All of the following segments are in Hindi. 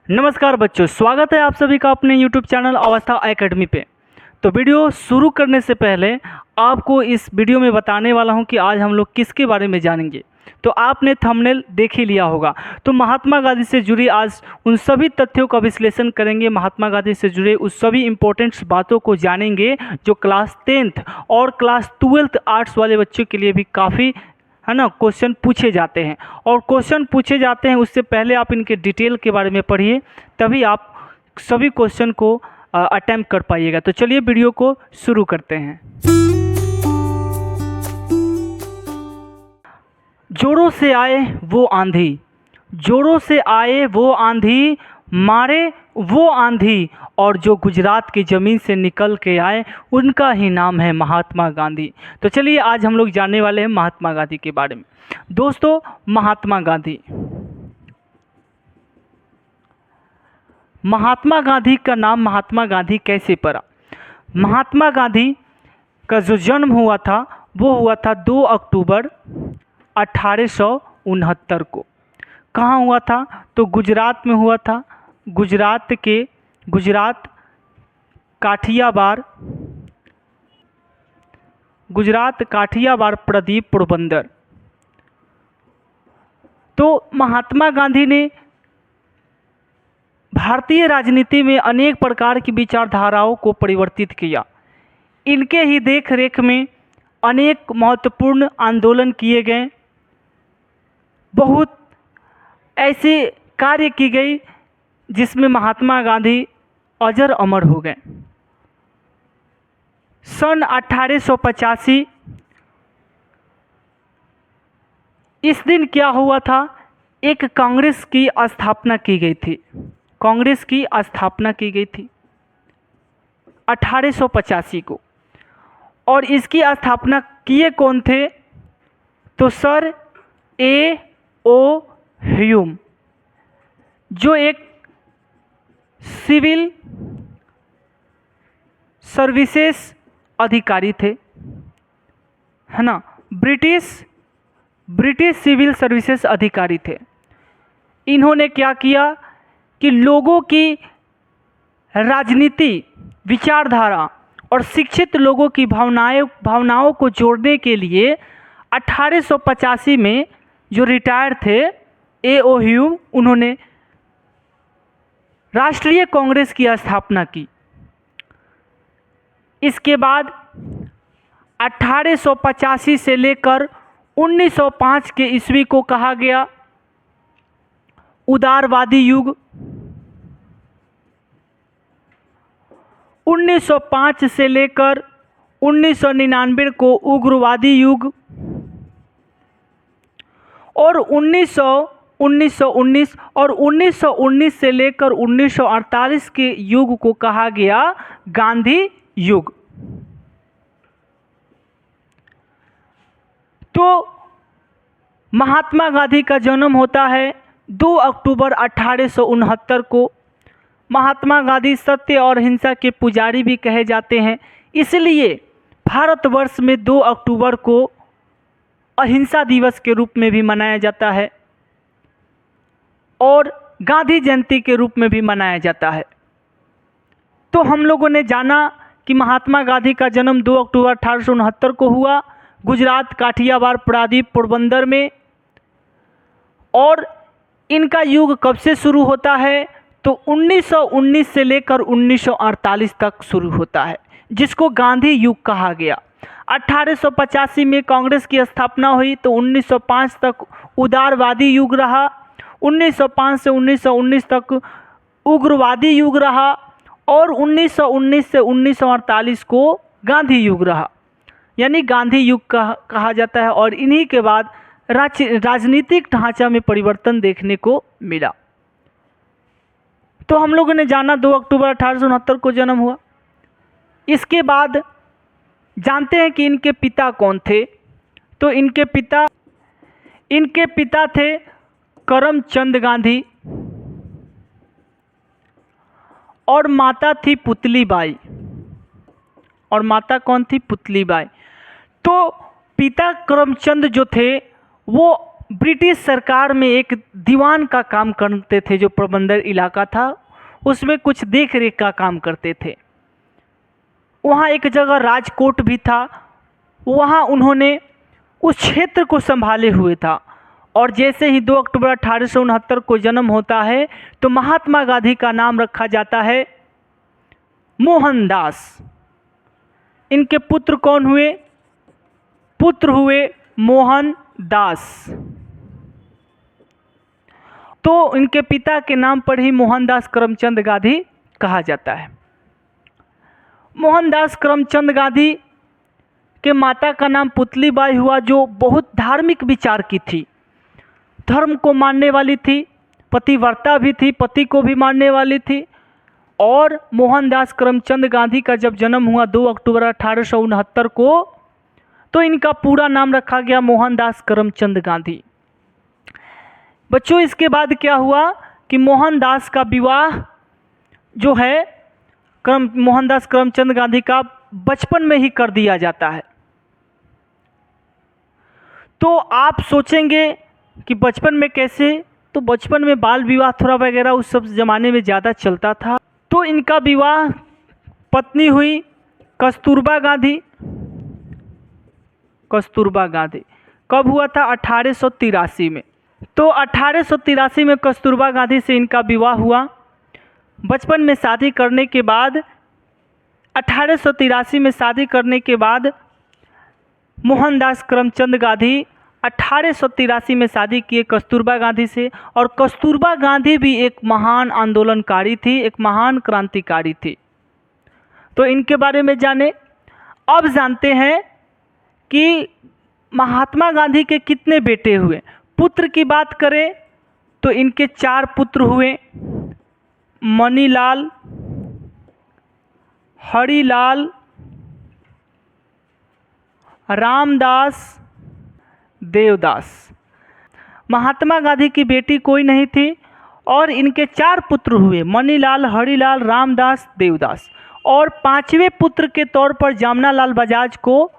नमस्कार बच्चों, स्वागत है आप सभी का अपने YouTube चैनल अवस्था एकेडमी पे। तो वीडियो शुरू करने से पहले आपको इस वीडियो में बताने वाला हूं कि आज हम लोग किसके बारे में जानेंगे। तो आपने थंबनेल देख ही लिया होगा। तो महात्मा गांधी से जुड़ी आज उन सभी तथ्यों का विश्लेषण करेंगे, महात्मा गांधी से जुड़े उस सभी इम्पोर्टेंट्स बातों को जानेंगे जो क्लास 10th और क्लास 12th आर्ट्स वाले बच्चों के लिए भी काफ़ी है ना क्वेश्चन पूछे जाते हैं। और क्वेश्चन पूछे जाते हैं उससे पहले आप इनके डिटेल के बारे में पढ़िए, तभी आप सभी क्वेश्चन को अटेम्प्ट कर पाइएगा। तो चलिए वीडियो को शुरू करते हैं। जोरों से आए वो आंधी, जोरों से आए वो आंधी, मारे वो आंधी, और जो गुजरात की ज़मीन से निकल के आए उनका ही नाम है महात्मा गांधी। तो चलिए आज हम लोग जानने वाले हैं महात्मा गांधी के बारे में। दोस्तों, महात्मा गांधी का नाम महात्मा गांधी कैसे पड़ा? महात्मा गांधी का जो जन्म हुआ था वो हुआ था 2 अक्टूबर 1869 को। कहाँ हुआ था? तो गुजरात में हुआ था। गुजरात काठियावाड़ प्रदीप पोरबंदर। तो महात्मा गांधी ने भारतीय राजनीति में अनेक प्रकार की विचारधाराओं को परिवर्तित किया। इनके ही देख रेख में अनेक महत्वपूर्ण आंदोलन किए गए, बहुत ऐसे कार्य की गई जिसमें महात्मा गांधी अजर अमर हो गए। सन 1885 इस दिन क्या हुआ था? एक कांग्रेस की स्थापना की गई थी। 1885 को। और इसकी स्थापना किए कौन थे? तो सर A.O. ह्यूम, जो एक सिविल सर्विसेज अधिकारी थे, है ना, ब्रिटिश सिविल सर्विसेज अधिकारी थे। इन्होंने क्या किया कि लोगों की राजनीति, विचारधारा और शिक्षित लोगों की भावनाओं को जोड़ने के लिए 1885 में जो रिटायर थे A.O. ह्यूम, उन्होंने राष्ट्रीय कांग्रेस की स्थापना की। इसके बाद 1885 से लेकर 1905 के ईस्वी को कहा गया उदारवादी युग। 1905 से लेकर 1999 को उग्रवादी युग, और 1919 और 1919 से लेकर 1948 के युग को कहा गया गांधी युग। तो महात्मा गांधी का जन्म होता है 2 अक्टूबर 1869 को। महात्मा गांधी सत्य और अहिंसा के पुजारी भी कहे जाते हैं, इसलिए भारतवर्ष में 2 अक्टूबर को अहिंसा दिवस के रूप में भी मनाया जाता है और गांधी जयंती के रूप में भी मनाया जाता है। तो हम लोगों ने जाना कि महात्मा गांधी का जन्म 2 अक्टूबर 1869 को हुआ गुजरात काठियावाड़ प्रादीप पोरबंदर में। और इनका युग कब से शुरू होता है? तो 1919 से लेकर 1948 तक शुरू होता है, जिसको गांधी युग कहा गया। 1885 में कांग्रेस की स्थापना हुई तो 1905 तक उदारवादी युग रहा, 1905 से 1919 तक उग्रवादी युग रहा, और 1919 से 1948 को गांधी युग रहा, यानी गांधी युग कहा जाता है। और इन्हीं के बाद राजनीतिक ढांचा में परिवर्तन देखने को मिला। तो हम लोगों ने जाना 2 अक्टूबर 1869 को जन्म हुआ। इसके बाद जानते हैं कि इनके पिता कौन थे? तो इनके पिता थे करमचंद गांधी और माता थी पुतलीबाई। और माता कौन थी? पुतलीबाई। तो पिता करमचंद जो थे वो ब्रिटिश सरकार में एक दीवान का काम करते थे। जो प्रबंधन इलाका था उसमें कुछ देख रेख का काम करते थे। वहाँ एक जगह राजकोट भी था, वहाँ उन्होंने उस क्षेत्र को संभाले हुए था। और जैसे ही 2 अक्टूबर 1869 को जन्म होता है तो महात्मा गांधी का नाम रखा जाता है मोहनदास। इनके पुत्र कौन हुए? पुत्र हुए मोहनदास। तो इनके पिता के नाम पर ही मोहनदास करमचंद गांधी कहा जाता है। मोहनदास करमचंद गांधी के माता का नाम पुतलीबाई हुआ, जो बहुत धार्मिक विचार की थी, धर्म को मानने वाली थी, पतिव्रता भी थी, पति को भी मानने वाली थी। और मोहनदास करमचंद गांधी का जब जन्म हुआ 2 अक्टूबर 1869 को, तो इनका पूरा नाम रखा गया मोहनदास करमचंद गांधी। बच्चों, इसके बाद क्या हुआ कि मोहनदास का विवाह जो है मोहनदास करमचंद गांधी का बचपन में ही कर दिया जाता है। तो आप सोचेंगे कि बचपन में कैसे? तो बचपन में बाल विवाह थोड़ा वगैरह उस सब ज़माने में ज़्यादा चलता था। तो इनका विवाह पत्नी हुई कस्तूरबा गांधी। कस्तूरबा गांधी कब हुआ था? 1883 में। तो 1883 में कस्तूरबा गांधी से इनका विवाह हुआ। बचपन में शादी करने के बाद 1883 में शादी करने के बाद मोहनदास करमचंद गांधी 1883 में शादी किए कस्तूरबा गांधी से। और कस्तूरबा गांधी भी एक महान आंदोलनकारी थी, एक महान क्रांतिकारी थी। तो इनके बारे में जाने। अब जानते हैं कि महात्मा गांधी के कितने बेटे हुए। पुत्र की बात करें तो इनके 4 पुत्र हुए, मनीलाल, हरिलाल, रामदास, देवदास। महात्मा गांधी की बेटी कोई नहीं थी और इनके 4 पुत्र हुए, मनीलाल, हरिलाल, रामदास, देवदास। और 5वें पुत्र के तौर पर जमनालाल बजाज को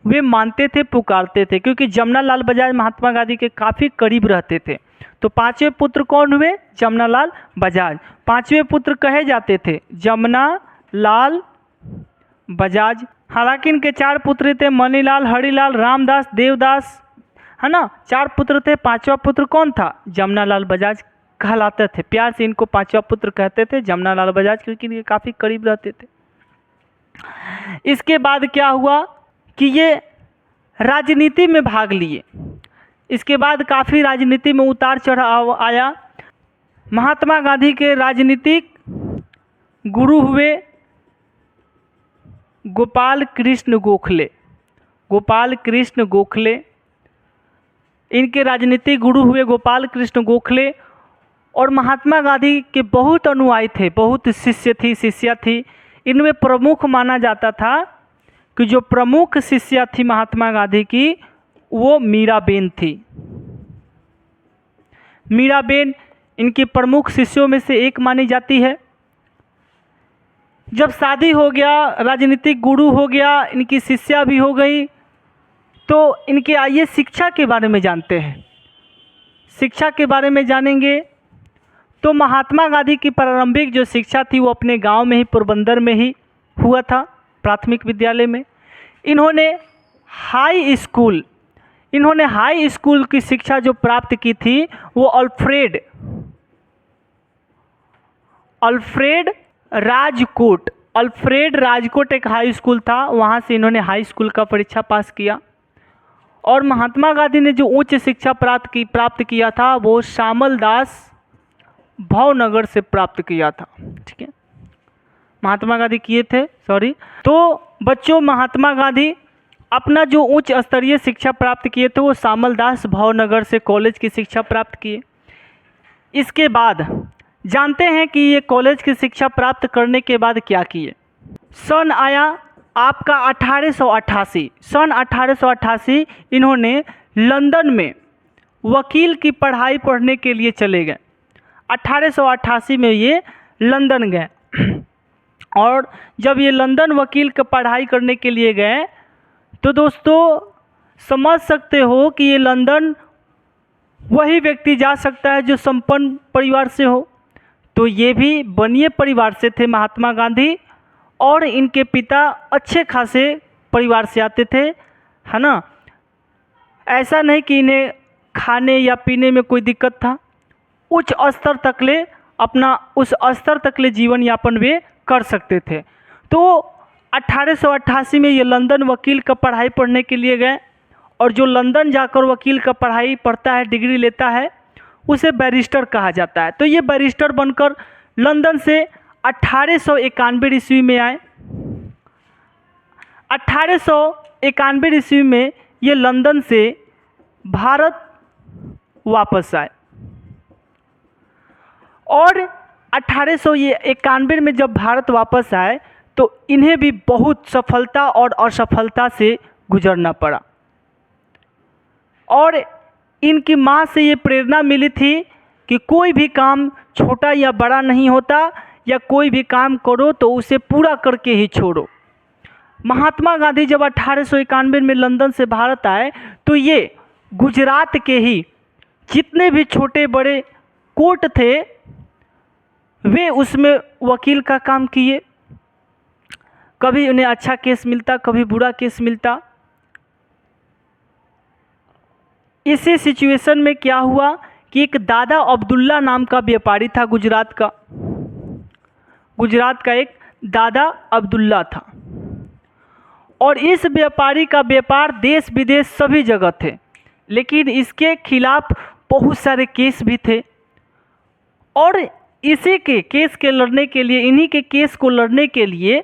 वे मानते थे, पुकारते थे, क्योंकि जमनालाल बजाज महात्मा गांधी के काफ़ी करीब रहते थे। तो 5वें पुत्र कौन हुए? जमनालाल बजाज। 5वें पुत्र कहे जाते थे जमनालाल बजाज। हालांकि इनके 4 पुत्र थे, मनीलाल, हरिलाल, रामदास, देवदास, है ना, 4 पुत्र थे। 5वां पुत्र कौन था? जमनालाल बजाज कहलाते थे। प्यार से इनको 5वां पुत्र कहते थे, जमनालाल बजाज, क्योंकि ये काफ़ी करीब रहते थे। इसके बाद क्या हुआ कि ये राजनीति में भाग लिए। इसके बाद काफ़ी राजनीति में उतार चढ़ाव आया। महात्मा गांधी के राजनीतिक गुरु हुए गोपाल कृष्ण गोखले। गोपाल कृष्ण गोखले इनके राजनीतिक गुरु हुए गोपाल कृष्ण गोखले। और महात्मा गांधी के बहुत अनुयायी थे, बहुत शिष्या थी। इनमें प्रमुख माना जाता था कि जो प्रमुख शिष्या थी महात्मा गांधी की, वो मीराबेन थी। मीराबेन इनकी प्रमुख शिष्यों में से एक मानी जाती है। जब शादी हो गया, राजनीतिक गुरु हो गया, इनकी शिष्या भी हो गई, तो इनके आइए शिक्षा के बारे में जानते हैं। शिक्षा के बारे में जानेंगे तो महात्मा गांधी की प्रारंभिक जो शिक्षा थी वो अपने गांव में ही, पोरबंदर में ही हुआ था, प्राथमिक विद्यालय में। इन्होंने हाई स्कूल की शिक्षा जो प्राप्त की थी वो अल्फ्रेड राजकोट एक हाई स्कूल था, वहाँ से इन्होंने हाई स्कूल का परीक्षा पास किया। और महात्मा गांधी ने जो उच्च शिक्षा प्राप्त किया था वो श्यामलदास भावनगर से प्राप्त किया था। ठीक है, महात्मा गांधी किए थे, तो बच्चों, महात्मा गांधी अपना जो उच्च स्तरीय शिक्षा प्राप्त किए थे वो श्यामलदास भावनगर से कॉलेज की शिक्षा प्राप्त किए। इसके बाद जानते हैं कि ये कॉलेज की शिक्षा प्राप्त करने के बाद क्या किए। सन आया आपका 1888। सन 1888 इन्होंने लंदन में वकील की पढ़ाई पढ़ने के लिए चले गए। 1888 में ये लंदन गए। और जब ये लंदन वकील की पढ़ाई करने के लिए गए तो दोस्तों समझ सकते हो कि ये लंदन वही व्यक्ति जा सकता है जो संपन्न परिवार से हो। तो ये भी बनिए परिवार से थे महात्मा गांधी, और इनके पिता अच्छे खासे परिवार से आते थे, है ना। ऐसा नहीं कि इन्हें खाने या पीने में कोई दिक्कत था। उच्च स्तर तक ले अपना उस स्तर तक ले जीवन यापन वे कर सकते थे। तो 1888 में ये लंदन वकील का पढ़ाई पढ़ने के लिए गए, और जो लंदन जाकर वकील का पढ़ाई पढ़ता है, डिग्री लेता है, उसे बैरिस्टर कहा जाता है। तो ये बैरिस्टर बनकर लंदन से 1891 ईस्वी में आए। 1891 ईस्वी में ये लंदन से भारत वापस आए, और 1891 में जब भारत वापस आए तो इन्हें भी बहुत सफलता और असफलता से गुजरना पड़ा। और इनकी माँ से ये प्रेरणा मिली थी कि कोई भी काम छोटा या बड़ा नहीं होता, या कोई भी काम करो तो उसे पूरा करके ही छोड़ो। महात्मा गांधी जब 1891 में लंदन से भारत आए तो ये गुजरात के ही जितने भी छोटे बड़े कोर्ट थे वे उसमें वकील का काम किए। कभी उन्हें अच्छा केस मिलता, कभी बुरा केस मिलता। इसी सिचुएशन में क्या हुआ कि एक दादा अब्दुल्ला नाम का व्यापारी था गुजरात का। गुजरात का एक दादा अब्दुल्ला था, और इस व्यापारी का व्यापार देश विदेश सभी जगह थे, लेकिन इसके खिलाफ बहुत सारे केस भी थे। और इसी के केस के लड़ने के लिए, इन्हीं के केस को लड़ने के लिए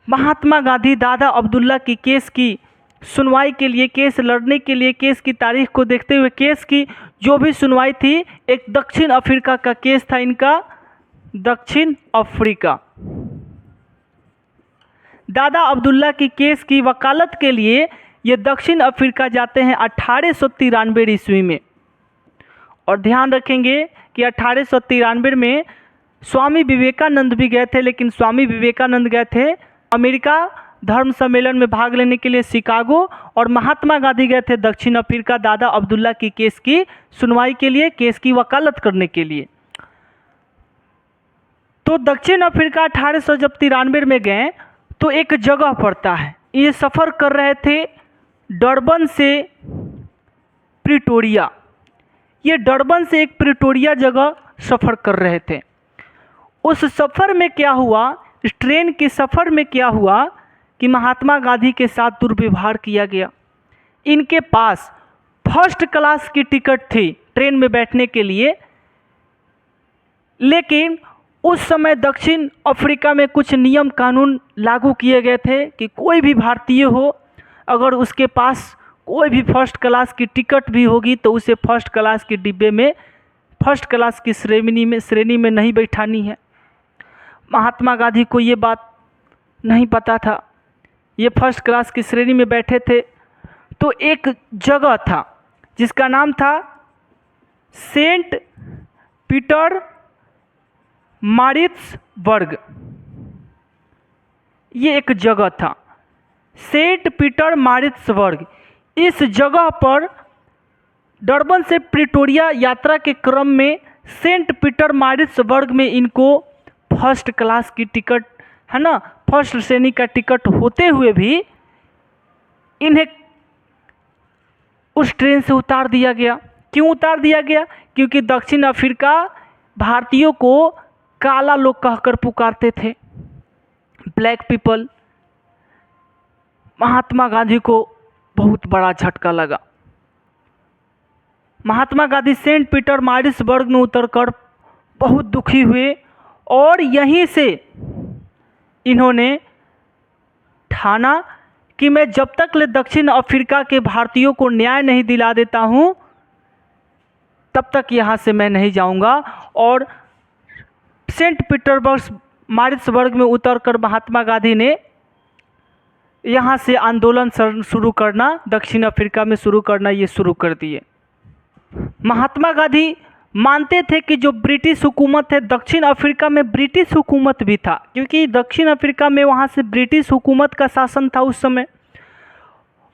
महात्मा गांधी दादा अब्दुल्ला की केस की सुनवाई के लिए, केस लड़ने के लिए, केस की तारीख को देखते हुए केस की जो भी सुनवाई थी, एक दक्षिण अफ्रीका का केस था इनका, दक्षिण अफ्रीका। दादा अब्दुल्ला की केस की वकालत के लिए ये दक्षिण अफ्रीका जाते हैं 1893 ईस्वी में। और ध्यान रखेंगे कि 1893 में स्वामी विवेकानंद भी गए थे, लेकिन स्वामी विवेकानंद गए थे अमेरिका धर्म सम्मेलन में भाग लेने के लिए शिकागो, और महात्मा गांधी गए थे दक्षिण अफ्रीका दादा अब्दुल्ला की केस की सुनवाई के लिए, केस की वकालत करने के लिए। तो दक्षिण अफ्रीका 1893 में गए तो एक जगह पड़ता है, ये सफ़र कर रहे थे डरबन से प्रिटोरिया। ये डरबन से एक प्रिटोरिया जगह सफ़र कर रहे थे। उस सफ़र में क्या हुआ, इस ट्रेन के सफ़र में क्या हुआ कि महात्मा गांधी के साथ दुर्व्यवहार किया गया। इनके पास फर्स्ट क्लास की टिकट थी ट्रेन में बैठने के लिए, लेकिन उस समय दक्षिण अफ्रीका में कुछ नियम कानून लागू किए गए थे कि कोई भी भारतीय हो, अगर उसके पास कोई भी फर्स्ट क्लास की टिकट भी होगी तो उसे फर्स्ट क्लास के डिब्बे में, फर्स्ट क्लास की श्रेणी में नहीं बैठानी है। महात्मा गांधी को ये बात नहीं पता था, ये फर्स्ट क्लास की श्रेणी में बैठे थे। तो एक जगह था जिसका नाम था सेंट पीटर मारिट्सबर्ग। ये एक जगह था सेंट पीटर मारिट्सबर्ग। इस जगह पर डरबन से प्रिटोरिया यात्रा के क्रम में सेंट पीटर मारिट्सबर्ग में इनको फर्स्ट क्लास की टिकट, है ना, फर्स्ट श्रेणी का टिकट होते हुए भी इन्हें उस ट्रेन से उतार दिया गया। क्यों उतार दिया गया? क्योंकि दक्षिण अफ्रीका भारतीयों को काला लोग कहकर पुकारते थे, ब्लैक पीपल। महात्मा गांधी को बहुत बड़ा झटका लगा। Mahatma Gandhi Saint Peter Maritzburg में उतरकर बहुत दुखी हुए, और यहीं से इन्होंने ठाना कि मैं जब तक ले दक्षिण अफ्रीका के भारतीयों को न्याय नहीं दिला देता हूँ तब तक यहाँ से मैं नहीं जाऊँगा। और सेंट पीटरबर्ग मारिट्सबर्ग में उतरकर महात्मा गांधी ने यहाँ से आंदोलन शुरू करना, दक्षिण अफ्रीका में शुरू करना, ये शुरू कर दिए। महात्मा गांधी मानते थे कि जो ब्रिटिश हुकूमत है, दक्षिण अफ्रीका में ब्रिटिश हुकूमत भी था, क्योंकि दक्षिण अफ्रीका में वहाँ से ब्रिटिश हुकूमत का शासन था उस समय।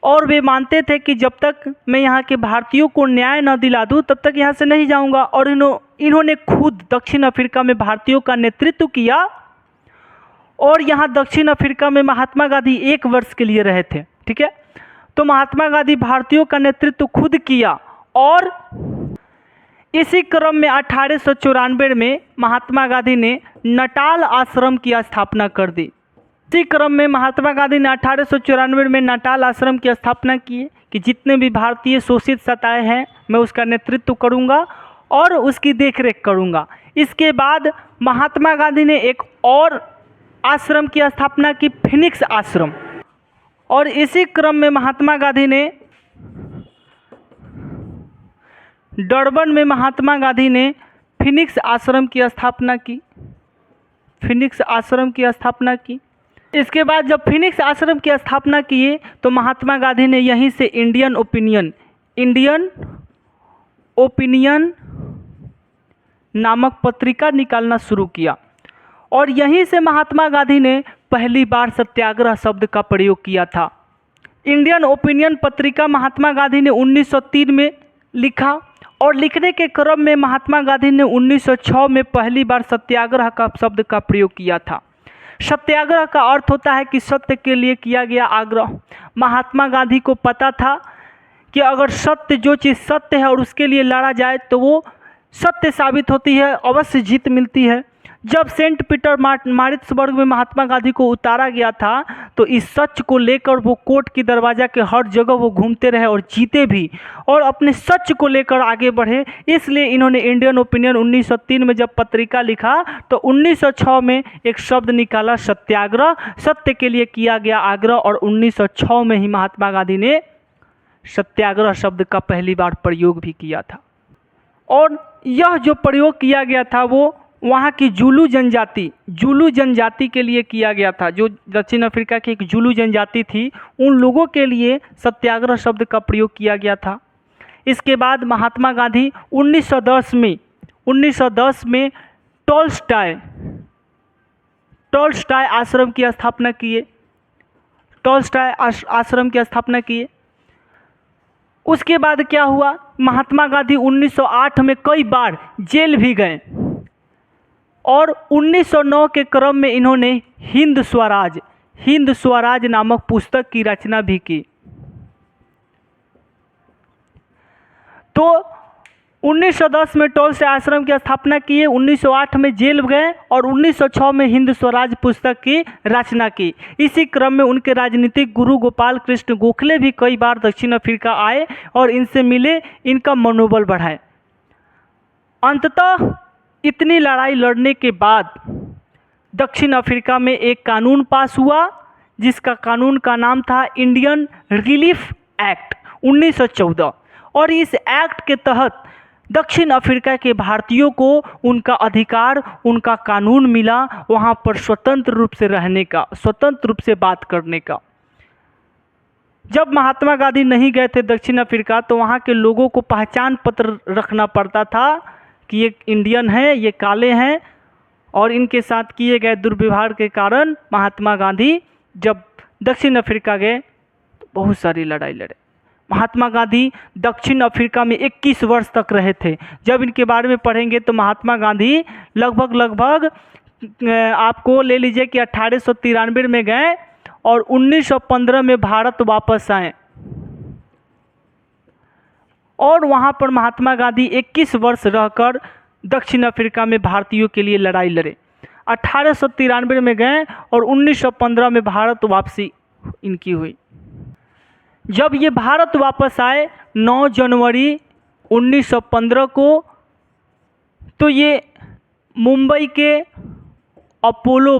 और वे मानते थे कि जब तक मैं यहाँ के भारतीयों को न्याय न दिला दूँ तब तक यहाँ से नहीं जाऊँगा। और इन्होंने खुद दक्षिण अफ्रीका में भारतीयों का नेतृत्व किया और यहाँ दक्षिण अफ्रीका में महात्मा गांधी 1 वर्ष के लिए रहे थे। ठीक है, तो महात्मा गांधी भारतीयों का नेतृत्व खुद किया और इसी क्रम में 1894 में महात्मा गांधी ने नटाल आश्रम की स्थापना कर दी। इसी क्रम में महात्मा गांधी ने 1894 में नटाल आश्रम की स्थापना की कि जितने भी भारतीय शोषित सताए हैं मैं उसका नेतृत्व करूंगा और उसकी देखरेख करूंगा। इसके बाद महात्मा गांधी ने एक और आश्रम की स्थापना की, फिनिक्स आश्रम। और इसी क्रम में महात्मा गांधी ने डरबन में महात्मा गांधी ने फिनिक्स आश्रम की स्थापना की, फिनिक्स आश्रम की स्थापना की। इसके बाद जब फिनिक्स आश्रम की स्थापना किए तो महात्मा गांधी ने यहीं से इंडियन ओपिनियन नामक पत्रिका निकालना शुरू किया और यहीं से महात्मा गांधी ने पहली बार सत्याग्रह शब्द का प्रयोग किया था। इंडियन ओपिनियन पत्रिका महात्मा गांधी ने 1903 में लिखा और लिखने के क्रम में महात्मा गांधी ने 1906 में पहली बार सत्याग्रह का शब्द का प्रयोग किया था। सत्याग्रह का अर्थ होता है कि सत्य के लिए किया गया आग्रह। महात्मा गांधी को पता था कि अगर सत्य, जो चीज़ सत्य है और उसके लिए लड़ा जाए तो वो सत्य साबित होती है, अवश्य जीत मिलती है। जब सेंट पीटर मारिट्सबर्ग में महात्मा गांधी को उतारा गया था तो इस सच को लेकर वो कोर्ट की दरवाजा के हर जगह वो घूमते रहे और जीते भी और अपने सच को लेकर आगे बढ़े। इसलिए इन्होंने इंडियन ओपिनियन 1903 में जब पत्रिका लिखा तो 1906 में एक शब्द निकाला, सत्याग्रह, सत्य के लिए किया गया आग्रह। और 1906 में ही महात्मा गांधी ने सत्याग्रह शब्द का पहली बार प्रयोग भी किया था। और यह जो प्रयोग किया गया था वो वहाँ की जुलू जनजाति के लिए किया गया था। जो दक्षिण अफ्रीका की एक जुलू जनजाति थी उन लोगों के लिए सत्याग्रह शब्द का प्रयोग किया गया था। इसके बाद महात्मा गांधी 1910 में टॉलस्टॉय आश्रम की स्थापना किए, उसके बाद क्या हुआ, महात्मा गांधी 1908 में कई बार जेल भी गए और 1909 के क्रम में इन्होंने हिंद स्वराज नामक पुस्तक की रचना भी की। तो 1910 में टॉलस्टॉय आश्रम की स्थापना किए, 1908 में जेल गए और 1906 में हिंद स्वराज पुस्तक की रचना की। इसी क्रम में उनके राजनीतिक गुरु गोपाल कृष्ण गोखले भी कई बार दक्षिण अफ्रीका आए और इनसे मिले, इनका मनोबल बढ़ाए। अंततः इतनी लड़ाई लड़ने के बाद दक्षिण अफ्रीका में एक कानून पास हुआ जिसका कानून का नाम था इंडियन रिलीफ एक्ट 1914। और इस एक्ट के तहत दक्षिण अफ्रीका के भारतीयों को उनका अधिकार, उनका कानून मिला वहाँ पर स्वतंत्र रूप से रहने का, स्वतंत्र रूप से बात करने का। जब महात्मा गांधी नहीं गए थे दक्षिण अफ्रीका तो वहाँ के लोगों को पहचान पत्र रखना पड़ता था कि ये इंडियन है, ये काले हैं, और इनके साथ किए गए दुर्व्यवहार के कारण महात्मा गांधी जब दक्षिण अफ्रीका गए तो बहुत सारी लड़ाई लड़े। महात्मा गांधी दक्षिण अफ्रीका में 21 वर्ष तक रहे थे। जब इनके बारे में पढ़ेंगे तो महात्मा गांधी लगभग आपको ले लीजिए कि 1893 में गए और 1915 में भारत वापस आए और वहाँ पर महात्मा गांधी 21 वर्ष रहकर दक्षिण अफ्रीका में भारतीयों के लिए लड़ाई लड़े। 1893 में गए और 1915 में भारत वापसी इनकी हुई। जब ये भारत वापस आए 9 जनवरी 1915 को, तो ये मुंबई के अपोलो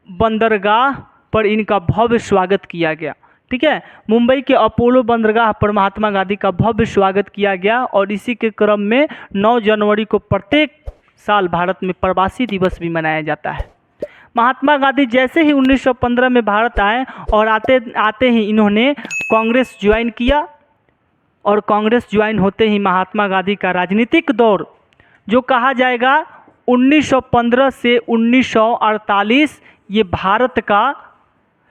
बंदरगाह पर इनका भव्य स्वागत किया गया। ठीक है, मुंबई के अपोलो बंदरगाह पर महात्मा गांधी का भव्य स्वागत किया गया और इसी के क्रम में 9 जनवरी को प्रत्येक साल भारत में प्रवासी दिवस भी मनाया जाता है। महात्मा गांधी जैसे ही 1915 में भारत आए और आते ही इन्होंने कांग्रेस ज्वाइन किया और कांग्रेस ज्वाइन होते ही महात्मा गांधी का राजनीतिक दौर जो कहा जाएगा 1915 से 1948 ये भारत का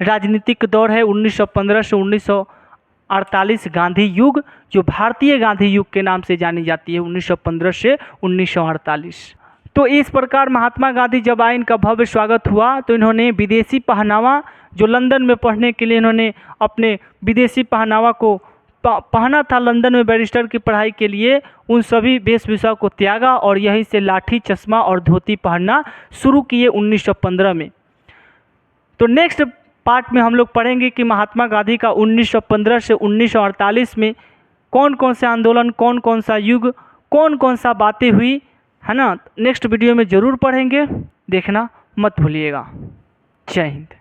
राजनीतिक दौर है 1915 से 1948 गांधी युग, जो भारतीय गांधी युग के नाम से जानी जाती है 1915 से 1948। तो इस प्रकार महात्मा गांधी जब आए, इनका भव्य स्वागत हुआ, तो इन्होंने विदेशी पहनावा, जो लंदन में पढ़ने के लिए इन्होंने अपने विदेशी पहनावा को पहना था लंदन में बैरिस्टर की पढ़ाई के लिए, उन सभी वेशभूषा को त्यागा और यहीं से लाठी, चश्मा और धोती पहनना शुरू किए 1915 में। तो नेक्स्ट पार्ट में हम लोग पढ़ेंगे कि महात्मा गांधी का 1915 से 1948 में कौन कौन से आंदोलन, कौन कौन सा युग, कौन कौन सा बातें हुई, है ना। नेक्स्ट वीडियो में ज़रूर पढ़ेंगे, देखना मत भूलिएगा। जय हिंद।